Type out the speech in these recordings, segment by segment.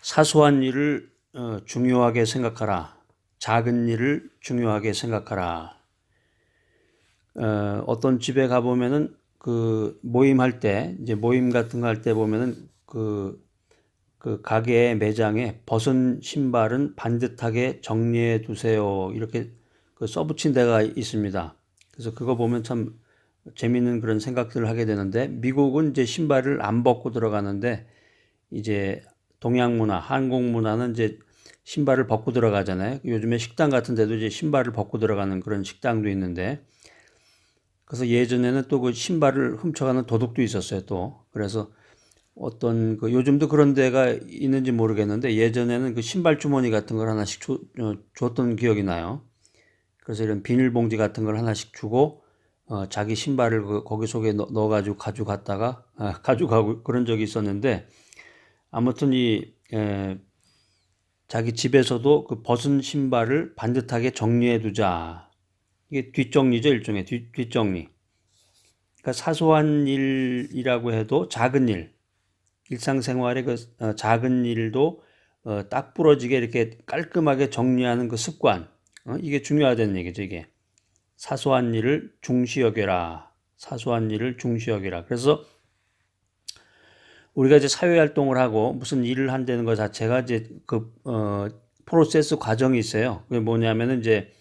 사소한 일을 중요하게 생각하라. 작은 일을 중요하게 생각하라. 어떤 집에 가보면은 그 모임할 때, 이제 모임 같은 거 할 때 보면은 그 가게 매장에 벗은 신발은 반듯하게 정리해 두세요. 이렇게 그 써붙인 데가 있습니다. 그래서 그거 보면 참 재밌는 그런 생각들을 하게 되는데, 미국은 이제 신발을 안 벗고 들어가는데, 이제 동양 문화, 한국 문화는 이제 신발을 벗고 들어가잖아요. 요즘에 식당 같은 데도 이제 신발을 벗고 들어가는 그런 식당도 있는데, 그래서 예전에는 또 그 신발을 훔쳐가는 도둑도 있었어요, 또. 그래서 어떤 그 요즘도 그런 데가 있는지 모르겠는데, 예전에는 그 신발 주머니 같은 걸 하나씩 줬던 기억이 나요. 그래서 이런 비닐봉지 같은 걸 하나씩 주고 자기 신발을 거기 속에 넣어가지고 가져갔다가 가져가고 그런 적이 있었는데, 아무튼 자기 집에서도 그 벗은 신발을 반듯하게 정리해 두자. 이게 뒷정리죠, 일종의 뒷정리. 그러니까 사소한 일이라고 해도 작은 일, 일상생활의 그 작은 일도 딱 부러지게 이렇게 깔끔하게 정리하는 그 습관, 이게 중요하다는 얘기죠, 이게. 사소한 일을 중시 여겨라. 사소한 일을 중시 여겨라. 그래서 우리가 이제 사회활동을 하고 무슨 일을 한다는 것 자체가 이제 프로세스 과정이 있어요. 그게 뭐냐면은 이제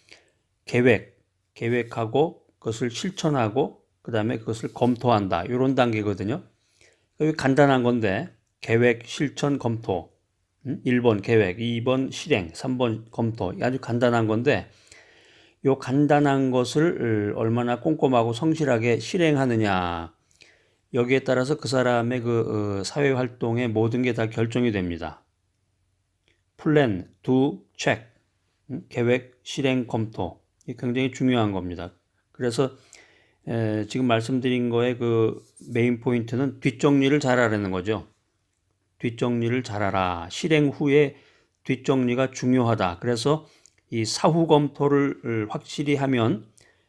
계획하고 그것을 실천하고 그 다음에 그것을 검토한다. 이런 단계거든요. 여기 간단한 건데 계획, 실천, 검토. 1번 계획, 2번 실행, 3번 검토. 아주 간단한 건데 요 간단한 것을 얼마나 꼼꼼하고 성실하게 실행하느냐. 여기에 따라서 그 사람의 그 사회 활동의 모든 게 다 결정이 됩니다. 플랜, 두, 체크, 계획, 실행, 검토. 이게 굉장히 중요한 겁니다. 그래서 지금 말씀드린 거의 그 메인 포인트는 뒷정리를 잘하라는 거죠. 뒷정리를 잘하라. 실행 후에 뒷정리가 중요하다. 그래서 이 사후 검토를 확실히 하면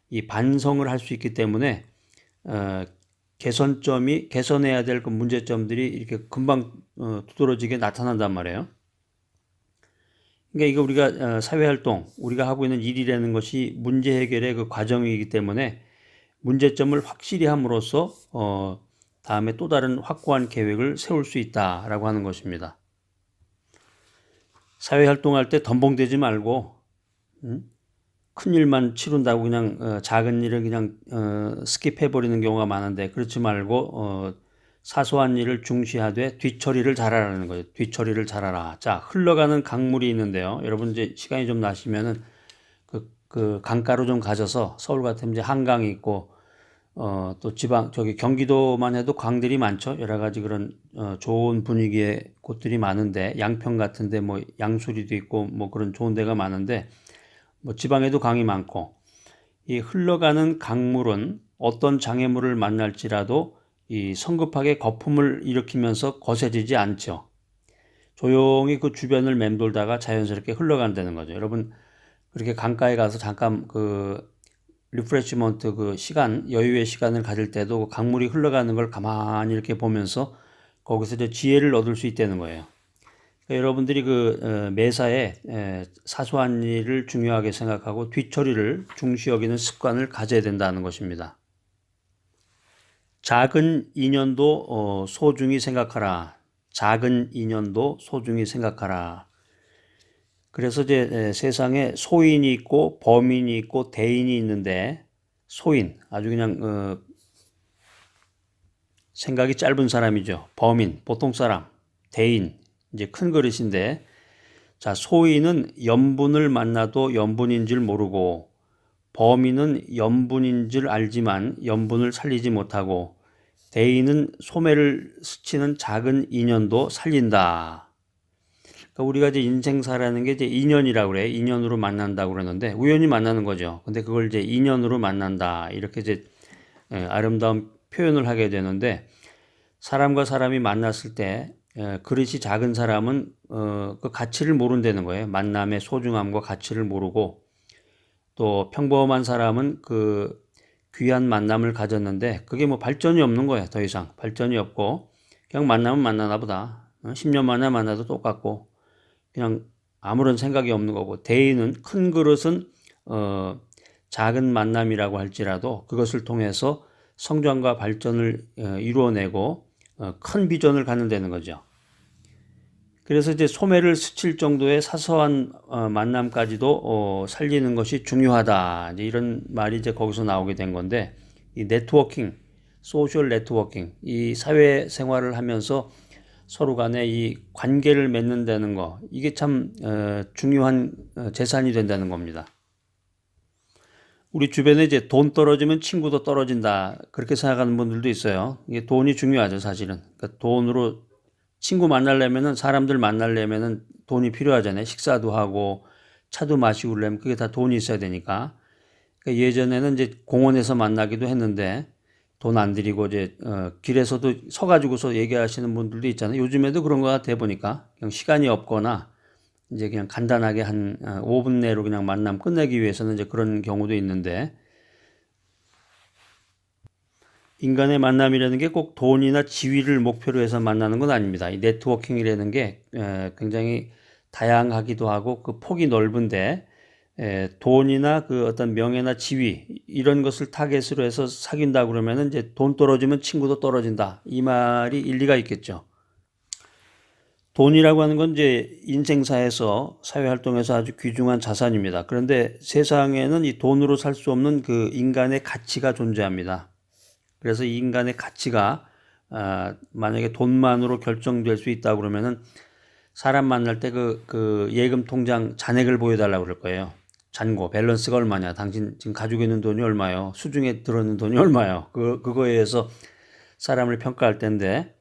이 반성을 할 수 있기 때문에 개선해야 될 그 문제점들이 이렇게 금방 두드러지게 나타난단 말이에요. 그러니까 이거 우리가 사회활동, 우리가 하고 있는 일이라는 것이 문제 해결의 그 과정이기 때문에 문제점을 확실히 함으로써 다음에 또 다른 확고한 계획을 세울 수 있다라고 하는 것입니다. 사회활동할 때 덤벙대지 말고 큰 일만 치룬다고 그냥 작은 일을 그냥 스킵해 버리는 경우가 많은데, 그렇지 말고 사소한 일을 중시하되 뒤처리를 잘하라는 거예요. 뒤처리를 잘하라. 자, 흘러가는 강물이 있는데요. 여러분 이제 시간이 좀 나시면은 그 강가로 좀 가셔서, 서울 같으면 이제 한강이 있고 또 저기 경기도만 해도 강들이 많죠. 여러 가지 그런 좋은 분위기의 곳들이 많은데, 양평 같은데 뭐 양수리도 있고 뭐 그런 좋은 데가 많은데, 뭐 지방에도 강이 많고, 이 흘러가는 강물은 어떤 장애물을 만날지라도 이 성급하게 거품을 일으키면서 거세지지 않죠. 조용히 그 주변을 맴돌다가 자연스럽게 흘러간다는 거죠. 여러분 그렇게 강가에 가서 잠깐 그 리프레시먼트 그 시간, 여유의 시간을 가질 때도 그 강물이 흘러가는 걸 가만히 이렇게 보면서 거기서 이제 지혜를 얻을 수 있다는 거예요. 그러니까 여러분들이 그 매사에 사소한 일을 중요하게 생각하고 뒤처리를 중시 여기는 습관을 가져야 된다는 것입니다. 작은 인연도 소중히 생각하라. 작은 인연도 소중히 생각하라. 그래서 이제 세상에 소인이 있고 범인이 있고 대인이 있는데, 소인 아주 그냥 생각이 짧은 사람이죠. 범인 보통 사람, 대인 이제 큰 그릇인데, 자, 소인은 염분을 만나도 염분인 줄 모르고, 범인은 염분인 줄 알지만 염분을 살리지 못하고, 대인은 소매를 스치는 작은 인연도 살린다. 그러니까 우리가 이제 인생사라는 게 이제 인연이라고 그래. 인연으로 만난다고 그러는데, 우연히 만나는 거죠. 근데 그걸 이제 인연으로 만난다. 이렇게 이제 아름다운 표현을 하게 되는데, 사람과 사람이 만났을 때 그릇이 작은 사람은 그 가치를 모른다는 거예요. 만남의 소중함과 가치를 모르고, 또 평범한 사람은 그 귀한 만남을 가졌는데 그게 뭐 발전이 없는 거예요. 더 이상 발전이 없고 그냥 만나면 만나나 보다. 10년 만에 만나도 똑같고 그냥 아무런 생각이 없는 거고, 대인은 큰 그릇은 작은 만남이라고 할지라도 그것을 통해서 성장과 발전을 이루어내고 큰 비전을 갖는다는 거죠. 그래서 이제 소매를 스칠 정도의 사소한 만남까지도 살리는 것이 중요하다. 이제 이런 말이 이제 거기서 나오게 된 건데, 이 네트워킹, 소셜 네트워킹, 이 사회 생활을 하면서 서로 간에 이 관계를 맺는다는 거, 이게 참 중요한 재산이 된다는 겁니다. 우리 주변에 이제 돈 떨어지면 친구도 떨어진다, 그렇게 생각하는 분들도 있어요. 이게 돈이 중요하죠, 사실은. 그러니까 돈으로 친구 만나려면은, 사람들 만나려면은 돈이 필요하잖아요. 식사도 하고 차도 마시고 그러려면 그게 다 돈이 있어야 되니까. 그러니까 예전에는 이제 공원에서 만나기도 했는데 돈 안 들이고 이제 길에서도 서가지고서 얘기하시는 분들도 있잖아요. 요즘에도 그런 거 같아 보니까, 그냥 시간이 없거나 이제 그냥 간단하게 한 5분 내로 그냥 만남 끝내기 위해서는 이제 그런 경우도 있는데, 인간의 만남이라는 게 꼭 돈이나 지위를 목표로 해서 만나는 건 아닙니다. 이 네트워킹이라는 게 굉장히 다양하기도 하고 그 폭이 넓은데, 돈이나 그 어떤 명예나 지위 이런 것을 타겟으로 해서 사귄다 그러면은 이제 돈 떨어지면 친구도 떨어진다, 이 말이 일리가 있겠죠. 돈이라고 하는 건 이제 인생사에서 사회 활동에서 아주 귀중한 자산입니다. 그런데 세상에는 이 돈으로 살 수 없는 그 인간의 가치가 존재합니다. 그래서 이 인간의 가치가 만약에 돈만으로 결정될 수 있다 그러면은, 사람 만날 때 그 예금 통장 잔액을 보여달라고 그럴 거예요. 잔고, 밸런스가 얼마냐, 당신 지금 가지고 있는 돈이 얼마요, 수중에 들어있는 돈이 얼마요, 그거에 의해서 사람을 평가할 텐데,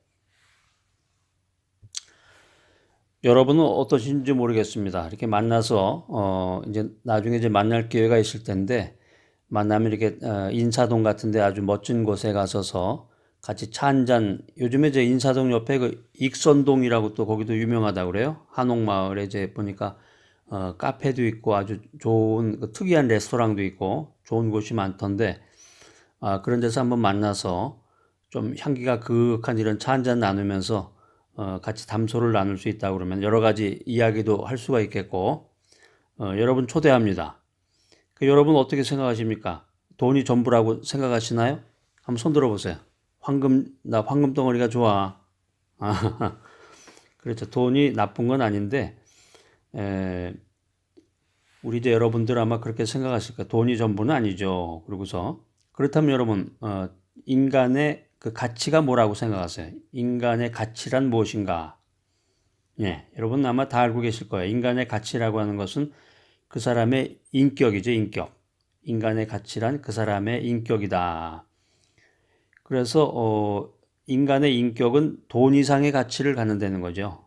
여러분은 어떠신지 모르겠습니다. 이렇게 만나서 이제 나중에 이제 만날 기회가 있을 텐데, 만나면 이렇게 인사동 같은데 아주 멋진 곳에 가서서 같이 차 한 잔, 요즘에 이제 인사동 옆에 그 익선동이라고 또 거기도 유명하다고 그래요. 한옥마을에 이제 보니까 카페도 있고 아주 좋은 그 특이한 레스토랑도 있고 좋은 곳이 많던데, 그런 데서 한번 만나서 좀 향기가 그윽한 이런 차 한 잔 나누면서 같이 담소를 나눌 수 있다 그러면 여러 가지 이야기도 할 수가 있겠고, 여러분 초대합니다. 여러분 어떻게 생각하십니까? 돈이 전부라고 생각하시나요? 한번 손 들어보세요. 나 황금 덩어리가 좋아. 그렇죠. 돈이 나쁜 건 아닌데, 우리 이제 여러분들 아마 그렇게 생각하실 거예요. 돈이 전부는 아니죠. 그러고서, 그렇다면 여러분, 인간의 그 가치가 뭐라고 생각하세요? 인간의 가치란 무엇인가? 예, 여러분 아마 다 알고 계실 거예요. 인간의 가치라고 하는 것은 그 사람의 인격이죠, 인격. 인간의 가치란 그 사람의 인격이다. 그래서 인간의 인격은 돈 이상의 가치를 갖는다는 거죠.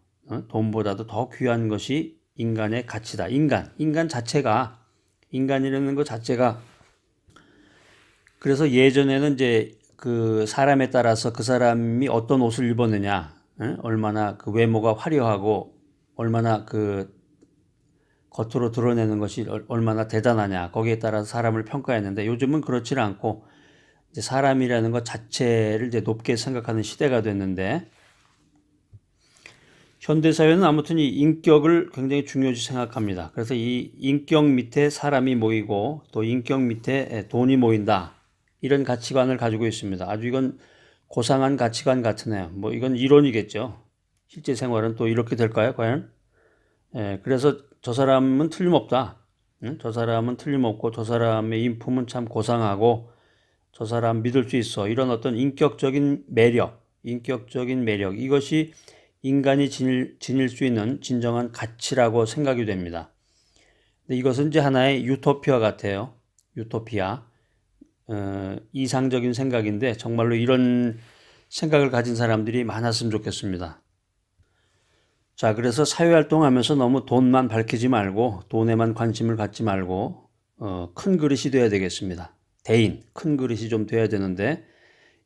돈보다도 더 귀한 것이 인간의 가치다. 인간 자체가, 인간이라는 것 자체가. 그래서 예전에는 이제 그 사람에 따라서 그 사람이 어떤 옷을 입었느냐, 얼마나 그 외모가 화려하고 얼마나 그 겉으로 드러내는 것이 얼마나 대단하냐, 거기에 따라서 사람을 평가했는데, 요즘은 그렇지 않고 이제 사람이라는 것 자체를 이제 높게 생각하는 시대가 됐는데, 현대 사회는 아무튼 이 인격을 굉장히 중요시 생각합니다. 그래서 이 인격 밑에 사람이 모이고 또 인격 밑에 돈이 모인다, 이런 가치관을 가지고 있습니다. 아주 이건 고상한 가치관 같으네요. 뭐 이건 이론이겠죠. 실제 생활은 또 이렇게 될까요, 과연? 그래서 저 사람은 틀림없다. 저 사람은 틀림없고 저 사람의 인품은 참 고상하고 저 사람 믿을 수 있어, 이런 어떤 인격적인 매력, 이것이 인간이 지닐 수 있는 진정한 가치라고 생각이 됩니다. 근데 이것은 이제 하나의 유토피아 같아요. 유토피아. 이상적인 생각인데 정말로 이런 생각을 가진 사람들이 많았으면 좋겠습니다. 자, 그래서 사회활동하면서 너무 돈만 밝히지 말고 돈에만 관심을 갖지 말고 큰 그릇이 돼야 되겠습니다. 대인, 큰 그릇이 좀 돼야 되는데,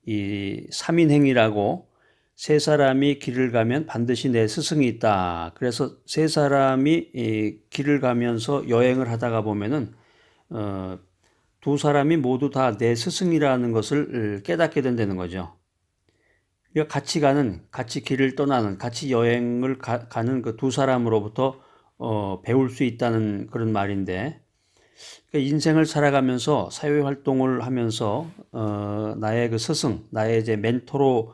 이 삼인행위라고 세 사람이 길을 가면 반드시 내 스승이 있다. 그래서 세 사람이 이 길을 가면서 여행을 하다가 보면은 두 사람이 모두 다 내 스승이라는 것을 깨닫게 된다는 거죠. 우리가 같이 길을 떠나는, 같이 여행을 가는 그 두 사람으로부터 배울 수 있다는 그런 말인데, 그러니까 인생을 살아가면서 사회 활동을 하면서 나의 그 스승, 나의 이제 멘토로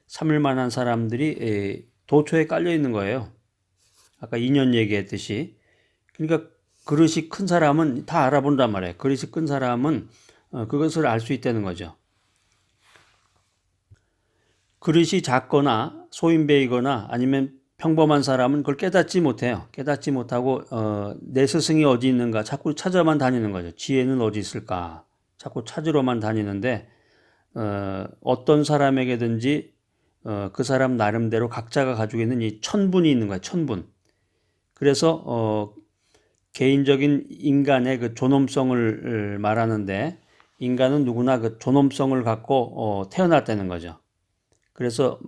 삼을 만한 사람들이 도처에 깔려 있는 거예요. 아까 인연 얘기했듯이. 그러니까 그릇이 큰 사람은 다 알아본단 말이에요. 그릇이 큰 사람은 그것을 알 수 있다는 거죠. 그릇이 작거나 소인배이거나 아니면 평범한 사람은 그걸 깨닫지 못해요. 깨닫지 못하고 내 스승이 어디 있는가 자꾸 찾아만 다니는 거죠. 지혜는 어디 있을까 자꾸 찾으러만 다니는데 어떤 사람에게든지 그 사람 나름대로 각자가 가지고 있는 이 천분이 있는 거예요. 천분. 그래서 개인적인 인간의 그 존엄성을 말하는데 인간은 누구나 그 존엄성을 갖고 태어났다는 거죠. 그래서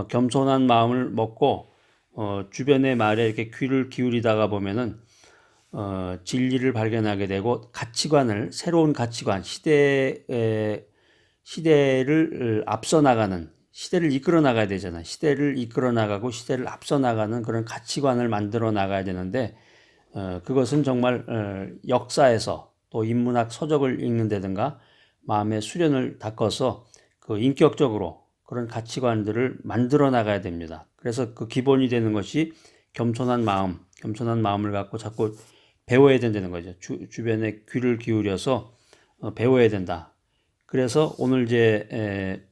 겸손한 마음을 먹고 주변의 말에 이렇게 귀를 기울이다가 보면은 진리를 발견하게 되고 가치관을 새로운 가치관 시대를 앞서 나가는 시대를 이끌어 나가야 되잖아요. 시대를 이끌어 나가고 시대를 앞서 나가는 그런 가치관을 만들어 나가야 되는데 그것은 정말 역사에서 또 인문학 서적을 읽는다든가 마음의 수련을 닦아서 그 인격적으로 그런 가치관들을 만들어 나가야 됩니다. 그래서 그 기본이 되는 것이 겸손한 마음을 갖고 자꾸 배워야 된다는 거죠. 주변에 귀를 기울여서 배워야 된다. 그래서 오늘 이제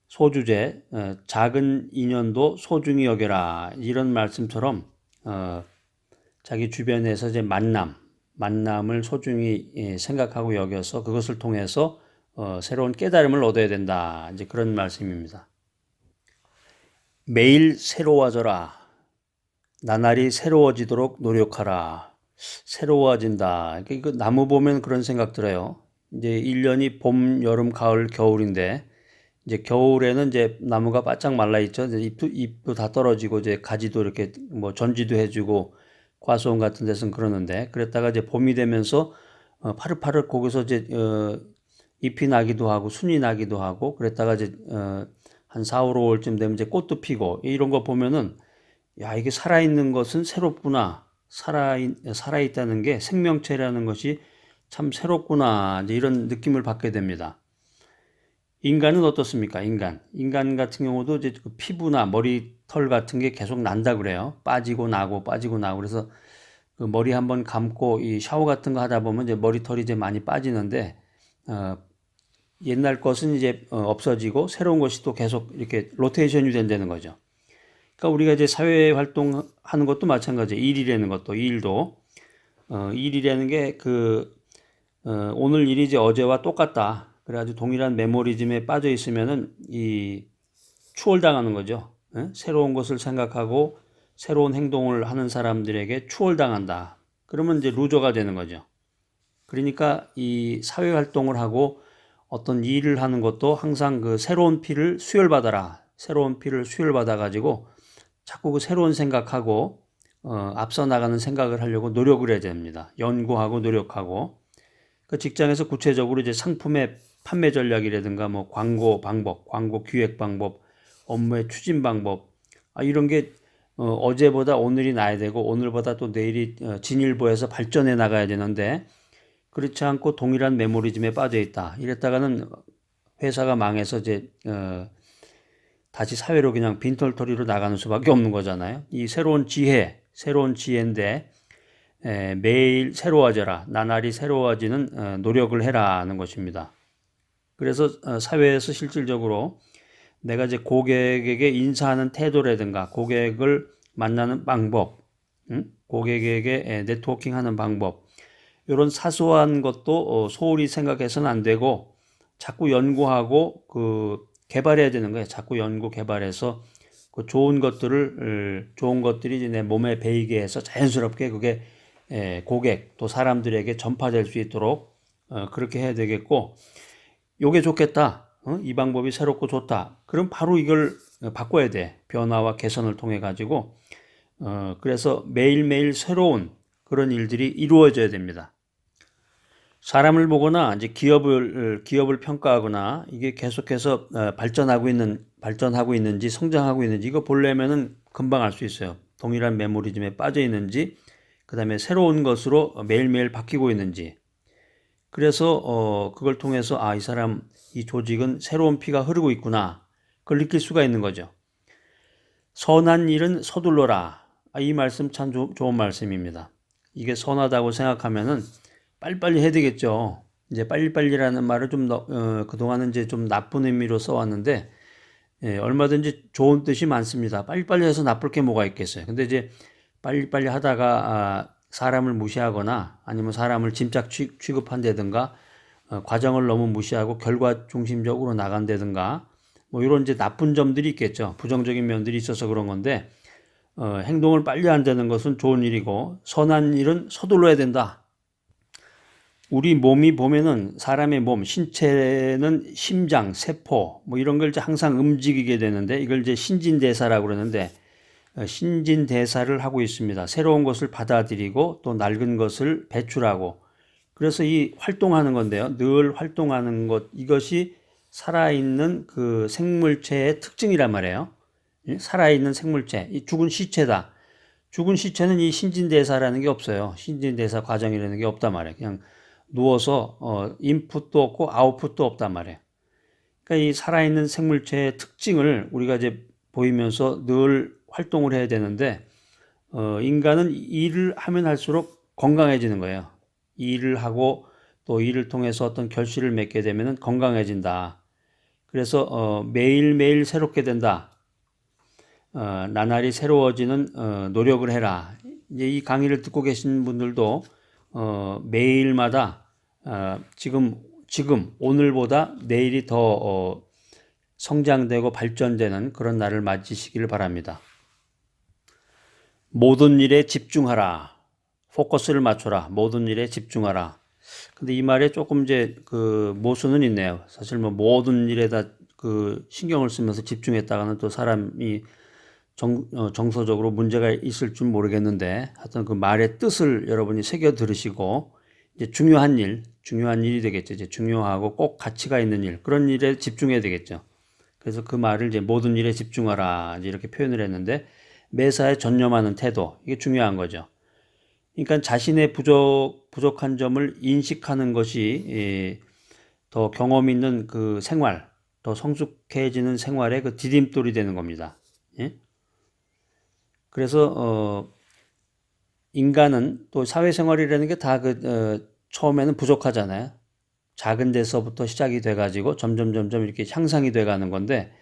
소주제 작은 인연도 소중히 여겨라 이런 말씀처럼 자기 주변에서 이제 만남을 소중히 생각하고 여겨서 그것을 통해서 새로운 깨달음을 얻어야 된다. 이제 그런 말씀입니다. 매일 새로워져라. 나날이 새로워지도록 노력하라. 새로워진다. 이거 나무 보면 그런 생각 들어요. 이제 1년이 봄, 여름, 가을, 겨울인데 이제 겨울에는 이제 나무가 바짝 말라 있죠. 잎도 다 떨어지고 이제 가지도 이렇게 뭐 전지도 해주고 과수원 같은 데서는 그러는데 그랬다가 이제 봄이 되면서 파릇파릇 거기서 이제 잎이 나기도 하고 순이 나기도 하고 그랬다가 이제 한 4, 5월쯤 되면 이제 꽃도 피고 이런 거 보면은 야 이게 살아있는 것은 새롭구나 살아있다는 게 생명체라는 것이 참 새롭구나 이제 이런 느낌을 받게 됩니다. 인간은 어떻습니까? 인간 같은 경우도 이제 그 피부나 머리털 같은 게 계속 난다 그래요. 빠지고 나고 그래서 그 머리 한번 감고 이 샤워 같은 거 하다 보면 이제 머리털이 이제 많이 빠지는데 옛날 것은 이제 없어지고 새로운 것이 또 계속 이렇게 로테이션이 된다는 거죠. 그러니까 우리가 이제 사회 활동하는 것도 마찬가지예요. 일이라는 것도 일도 일이라는 게 오늘 일이 이제 어제와 똑같다. 그래가지고 동일한 메모리즘에 빠져 있으면은 이 추월당하는 거죠. 새로운 것을 생각하고 새로운 행동을 하는 사람들에게 추월당한다. 그러면 이제 루저가 되는 거죠. 그러니까 이 사회 활동을 하고 어떤 일을 하는 것도 항상 그 새로운 피를 수혈받아라. 새로운 피를 수혈받아가지고 자꾸 그 새로운 생각하고 앞서 나가는 생각을 하려고 노력을 해야 됩니다. 연구하고 노력하고 그 직장에서 구체적으로 이제 상품의 판매 전략이라든가 뭐 광고 방법, 광고 기획 방법, 업무의 추진 방법 이런 게 어제보다 오늘이 나야 되고 오늘보다 또 내일이 진일보해서 발전해 나가야 되는데 그렇지 않고 동일한 메모리즘에 빠져 있다. 이랬다가는 회사가 망해서 이제 다시 사회로 그냥 빈털터리로 나가는 수밖에 없는 거잖아요. 이 새로운 지혜인데 매일 새로워져라. 나날이 새로워지는 노력을 해라 하는 것입니다. 그래서 사회에서 실질적으로 내가 이제 고객에게 인사하는 태도라든가 고객을 만나는 방법, 고객에게 네트워킹하는 방법 이런 사소한 것도 소홀히 생각해서는 안 되고 자꾸 연구하고 개발해야 되는 거예요. 자꾸 연구 개발해서 그 좋은 것들이 이제 내 몸에 배이게 해서 자연스럽게 그게 고객 또 사람들에게 전파될 수 있도록 그렇게 해야 되겠고 요게 좋겠다. 이 방법이 새롭고 좋다. 그럼 바로 이걸 바꿔야 돼. 변화와 개선을 통해 가지고 그래서 매일매일 새로운 그런 일들이 이루어져야 됩니다. 사람을 보거나 이제 기업을 평가하거나 이게 계속해서 발전하고 있는지 성장하고 있는지 이거 보려면은 금방 알 수 있어요. 동일한 메모리즘에 빠져 있는지, 그다음에 새로운 것으로 매일매일 바뀌고 있는지. 그래서 그걸 통해서 이 사람, 이 조직은 새로운 피가 흐르고 있구나. 그걸 느낄 수가 있는 거죠. 선한 일은 서둘러라. 이 말씀 참 좋은 말씀입니다. 이게 선하다고 생각하면은 빨리빨리 해야 되겠죠. 이제 빨리빨리라는 말을 그동안은 이제 좀 나쁜 의미로 써왔는데, 예, 얼마든지 좋은 뜻이 많습니다. 빨리빨리 해서 나쁠 게 뭐가 있겠어요. 근데 이제 빨리빨리 하다가 사람을 무시하거나 아니면 사람을 짐작 취급한다든가 과정을 너무 무시하고 결과 중심적으로 나간다든가 뭐 이런 이제 나쁜 점들이 있겠죠. 부정적인 면들이 있어서 그런 건데 행동을 빨리 한다는 것은 좋은 일이고 선한 일은 서둘러야 된다. 우리 몸이 보면은 사람의 몸, 신체는 심장, 세포 뭐 이런 걸 이제 항상 움직이게 되는데 이걸 이제 신진대사라고 그러는데 신진대사를 하고 있습니다. 새로운 것을 받아들이고 또 낡은 것을 배출하고 그래서 이 활동하는 건데요. 늘 활동하는 것 이것이 살아있는 그 생물체의 특징이란 말이에요. 살아있는 생물체, 이 죽은 시체다. 죽은 시체는 이 신진대사라는 게 없어요. 신진대사 과정이라는 게 없단 말이에요. 그냥 누워서 인풋도 없고 아웃풋도 없단 말이에요. 그러니까 이 살아있는 생물체의 특징을 우리가 이제 보이면서 늘 활동을 해야 되는데 인간은 일을 하면 할수록 건강해지는 거예요. 일을 하고 또 일을 통해서 어떤 결실을 맺게 되면 건강해진다. 그래서 매일매일 새롭게 된다. 나날이 새로워지는 노력을 해라. 이제 이 강의를 듣고 계신 분들도 매일마다 지금 오늘보다 내일이 더 성장되고 발전되는 그런 날을 맞이시기를 바랍니다. 모든 일에 집중하라. 포커스를 맞춰라. 모든 일에 집중하라. 근데 이 말에 조금 이제 그 모순은 있네요. 사실 뭐 모든 일에다 그 신경을 쓰면서 집중했다가는 또 사람이 정서적으로 문제가 있을 줄 모르겠는데 하여튼 그 말의 뜻을 여러분이 새겨 들으시고 이제 중요한 일이 되겠죠. 이제 중요하고 꼭 가치가 있는 일, 그런 일에 집중해야 되겠죠. 그래서 그 말을 이제 모든 일에 집중하라 이제 이렇게 표현을 했는데 매사에 전념하는 태도 이게 중요한 거죠. 그러니까 자신의 부족한 점을 인식하는 것이 더 경험 있는 그 생활, 더 성숙해지는 생활의 그 디딤돌이 되는 겁니다. 예? 그래서 인간은 또 사회생활이라는 게 다 처음에는 부족하잖아요. 작은 데서부터 시작이 돼가지고 점점 이렇게 향상이 돼가는 건데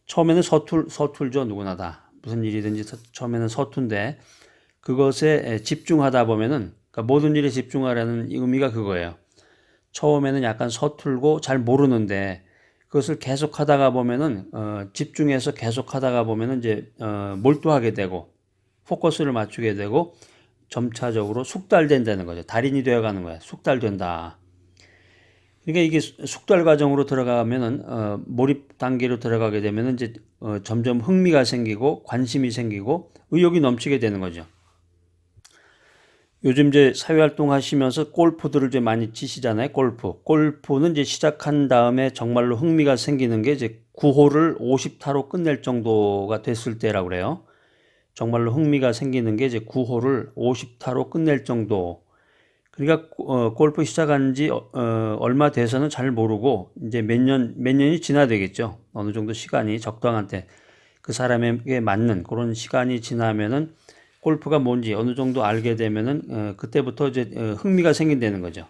처음에는 서툴죠. 누구나 다 무슨 일이든지 처음에는 서툰데 그것에 집중하다 보면은 그러니까 모든 일에 집중하라는 의미가 그거예요. 처음에는 약간 서툴고 잘 모르는데 그것을 계속 하다가 보면은 집중해서 계속 하다가 보면은 이제 몰두하게 되고 포커스를 맞추게 되고 점차적으로 숙달된다는 거죠. 달인이 되어가는 거야. 숙달된다. 그러니까 이게 숙달 과정으로 들어가면은 몰입 단계로 들어가게 되면은 이제 점점 흥미가 생기고 관심이 생기고 의욕이 넘치게 되는 거죠. 요즘 이제 사회활동 하시면서 골프들을 이제 많이 치시잖아요. 골프는 이제 시작한 다음에 정말로 흥미가 생기는 게 이제 9홀을 50타로 끝낼 정도가 됐을 때라고 그래요. 정말로 흥미가 생기는 게 이제 9홀을 50타로 끝낼 정도. 그러니까 골프 시작한 지 얼마 돼서는 잘 모르고 이제 몇 년이 지나야 되겠죠. 어느 정도 시간이 적당한 때 그 사람에게 맞는 그런 시간이 지나면은 골프가 뭔지 어느 정도 알게 되면은 그때부터 이제 흥미가 생긴다는 거죠.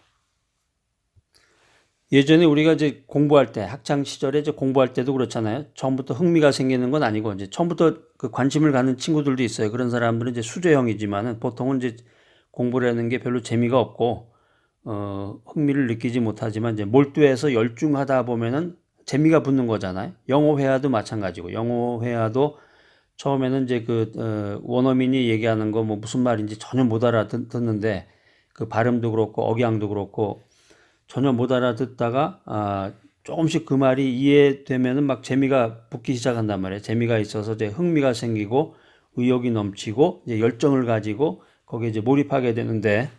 예전에 우리가 이제 공부할 때 학창 시절에 이제 공부할 때도 그렇잖아요. 처음부터 흥미가 생기는 건 아니고 이제 처음부터 그 관심을 갖는 친구들도 있어요. 그런 사람들은 이제 수재형이지만은 보통은 이제 공부를 하는 게 별로 재미가 없고 흥미를 느끼지 못하지만 이제 몰두해서 열중하다 보면은 재미가 붙는 거잖아요. 영어 회화도 마찬가지고 영어 회화도 처음에는 이제 원어민이 얘기하는 거 뭐 무슨 말인지 전혀 못 알아듣는데 그 발음도 그렇고 억양도 그렇고 전혀 못 알아듣다가 조금씩 그 말이 이해되면은 막 재미가 붙기 시작한단 말이에요. 재미가 있어서 이제 흥미가 생기고 의욕이 넘치고 이제 열정을 가지고 거기에 이제 몰입하게 되는데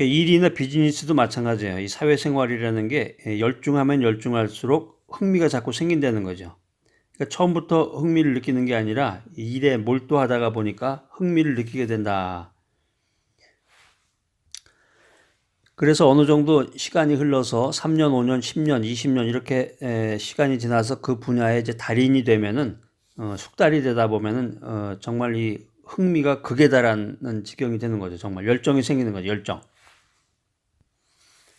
일이나 비즈니스도 마찬가지예요. 이 사회생활이라는 게 열중하면 열중할수록 흥미가 자꾸 생긴다는 거죠. 그러니까 처음부터 흥미를 느끼는 게 아니라 일에 몰두하다가 보니까 흥미를 느끼게 된다. 그래서 어느 정도 시간이 흘러서 3년, 5년, 10년, 20년 이렇게 시간이 지나서 그 분야에 이제 달인이 되면은 숙달이 되다 보면은 정말 이 흥미가 극에 달하는 지경이 되는 거죠. 정말 열정이 생기는 거죠. 열정.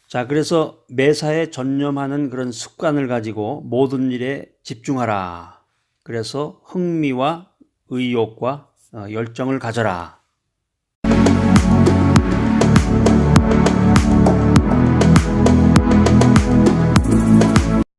자, 그래서 매사에 전념하는 그런 습관을 가지고 모든 일에 집중하라. 그래서 흥미와 의욕과 열정을 가져라.